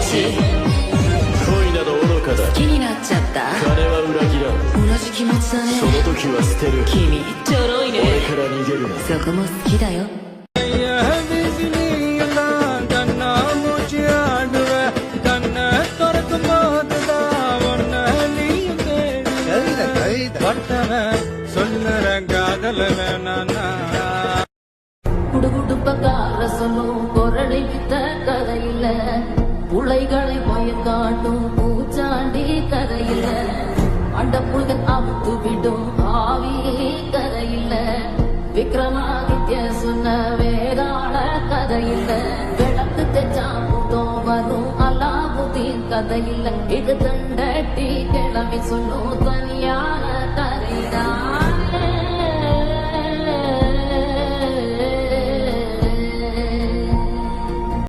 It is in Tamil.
恋など愚かだ。好きになっちゃった。金は裏切らん。同じ気持ちだね。その時は捨てる。君ちょろいね。俺から逃げるな。そこも好きだよ。குடுகுடுப்பக்கார சொல்லும் குரலை வித்த கதையில புள்ளைகளை பயங்காட்டும் பூச்சாண்டி கதையில அண்டப்புகன் அவுத்து விடும் ஆவியே கதையில விக்ரமாதித்ய சொன்ன வேதாள கதையில விளக்கு தெச்சாமுதம் வரும் அலாவுதீன் கதையில இது தண்டட்டி கிளம்பி சொல்லும் தனியான கதைதான்.